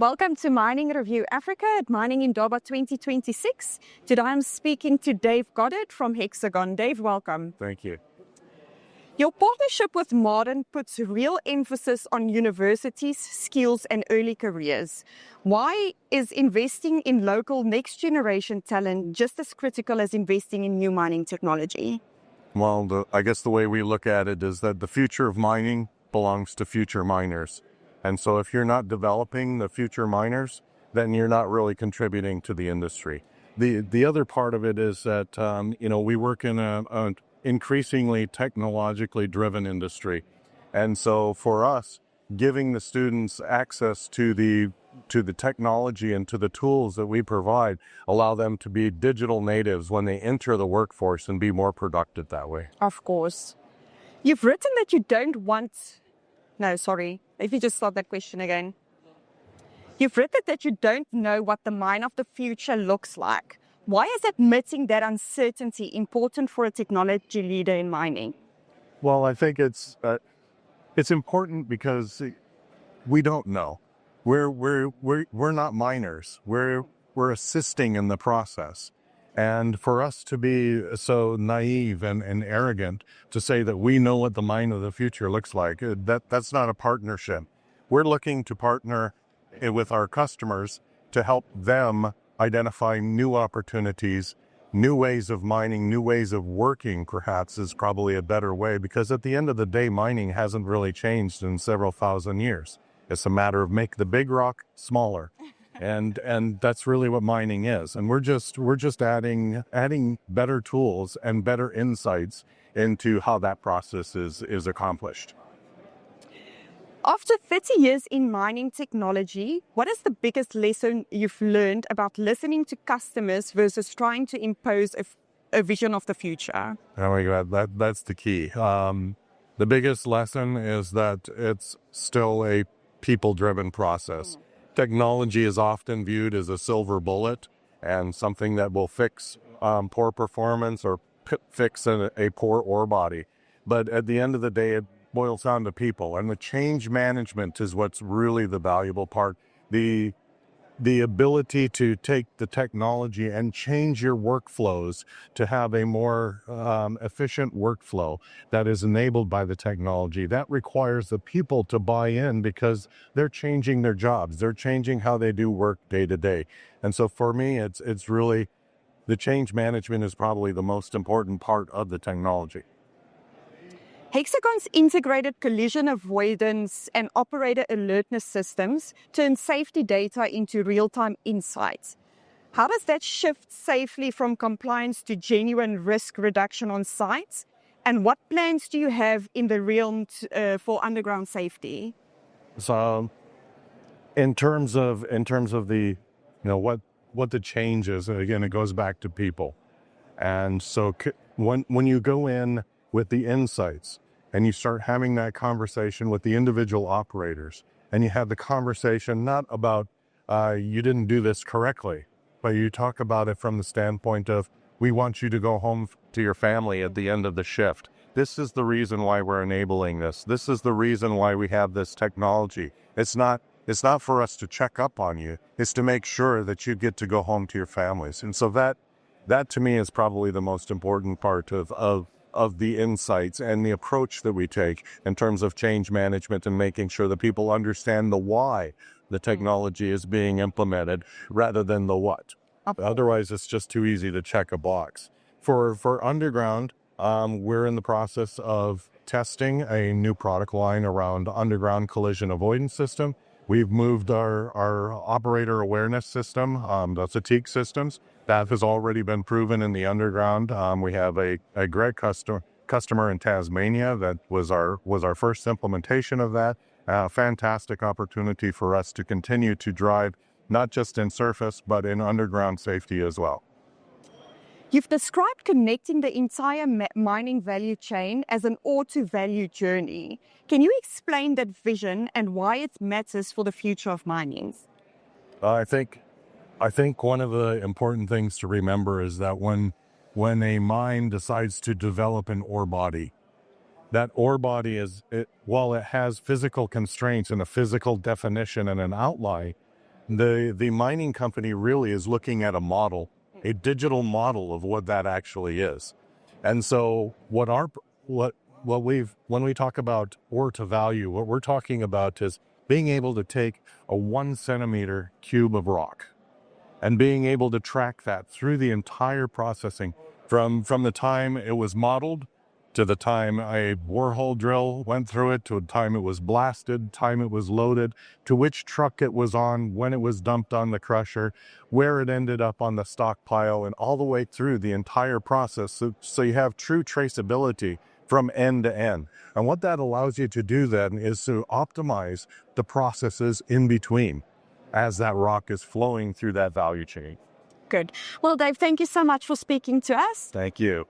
Welcome to Mining Review Africa at Mining Indaba 2026. Today I'm speaking to Dave Goddard from Hexagon. Dave, welcome. Thank you. Your partnership with Modern puts real emphasis on universities, skills and early careers. Why is investing in local next generation talent just as critical as investing in new mining technology? Well, I guess the way we look at it is that the future of mining belongs to future miners. And so if you're not developing the future miners, then you're not really contributing to the industry. The other part of it is that, we work in an increasingly technologically driven industry. And so for us, giving the students access to the technology and to the tools that we provide allow them to be digital natives when they enter the workforce and be more productive that way. Of course. You've written that you don't want... No, sorry. If you just start that question again. You've written that you don't know what the mine of the future looks like. Why is admitting that uncertainty important for a technology leader in mining? Well, I think it's important because we don't know. We're not miners. We're assisting in the process. And for us to be so naive and arrogant to say that we know what the mine of the future looks like, that's not a partnership. We're looking to partner with our customers to help them identify new opportunities, new ways of mining, new ways of working, perhaps, is probably a better way, because at the end of the day, mining hasn't really changed in several thousand years. It's a matter of make the big rock smaller. And that's really what mining is. And we're just adding better tools and better insights into how that process is accomplished. After 30 years in mining technology, what is the biggest lesson you've learned about listening to customers versus trying to impose a vision of the future? Oh my God, that's the key. The biggest lesson is that it's still a people-driven process. Technology is often viewed as a silver bullet and something that will fix poor performance or fix a poor ore body. But at the end of the day, it boils down to people. And the change management is what's really the valuable part. The ability to take the technology and change your workflows to have a more efficient workflow that is enabled by the technology. That requires the people to buy in because they're changing their jobs. They're changing how they do work day to day. And so for me, it's really the change management is probably the most important part of the technology. Hexagon's integrated collision avoidance and operator alertness systems turn safety data into real-time insights. How does that shift safely from compliance to genuine risk reduction on site? And what plans do you have in the realm for underground safety? So, in terms of the, what the change is, again, it goes back to people. And so when you go in with the insights and you start having that conversation with the individual operators, and you have the conversation not about you didn't do this correctly, but you talk about it from the standpoint of we want you to go home to your family at the end of the shift. This is the reason why we're enabling this. This is the reason why we have this technology. It's not for us to check up on you. It's to make sure that you get to go home to your families. And so that to me is probably the most important part of the insights and the approach that we take in terms of change management and making sure that people understand the why the technology is being implemented rather than the what. Otherwise, it's just too easy to check a box. For underground, we're in the process of testing a new product line around underground collision avoidance system. We've moved our operator awareness system, that's a TEAC systems. That has already been proven in the underground. We have a great customer in Tasmania that was our first implementation of that. Fantastic opportunity for us to continue to drive not just in surface, but in underground safety as well. You've described connecting the entire mining value chain as an ore-to-value journey. Can you explain that vision and why it matters for the future of mining? I think one of the important things to remember is that when a mine decides to develop an ore body, that ore body while it has physical constraints and a physical definition and an outline, the mining company really is looking at a model, a digital model of what that actually is. And so what when we talk about ore to value, what we're talking about is being able to take a 1 centimeter cube of rock and being able to track that through the entire processing from the time it was modeled to the time a borehole drill went through it, to the time it was blasted, time it was loaded, to which truck it was on, when it was dumped on the crusher, where it ended up on the stockpile, and all the way through the entire process. So you have true traceability from end to end. And what that allows you to do then is to optimize the processes in between as that rock is flowing through that value chain. Good. Well, Dave, thank you so much for speaking to us. Thank you.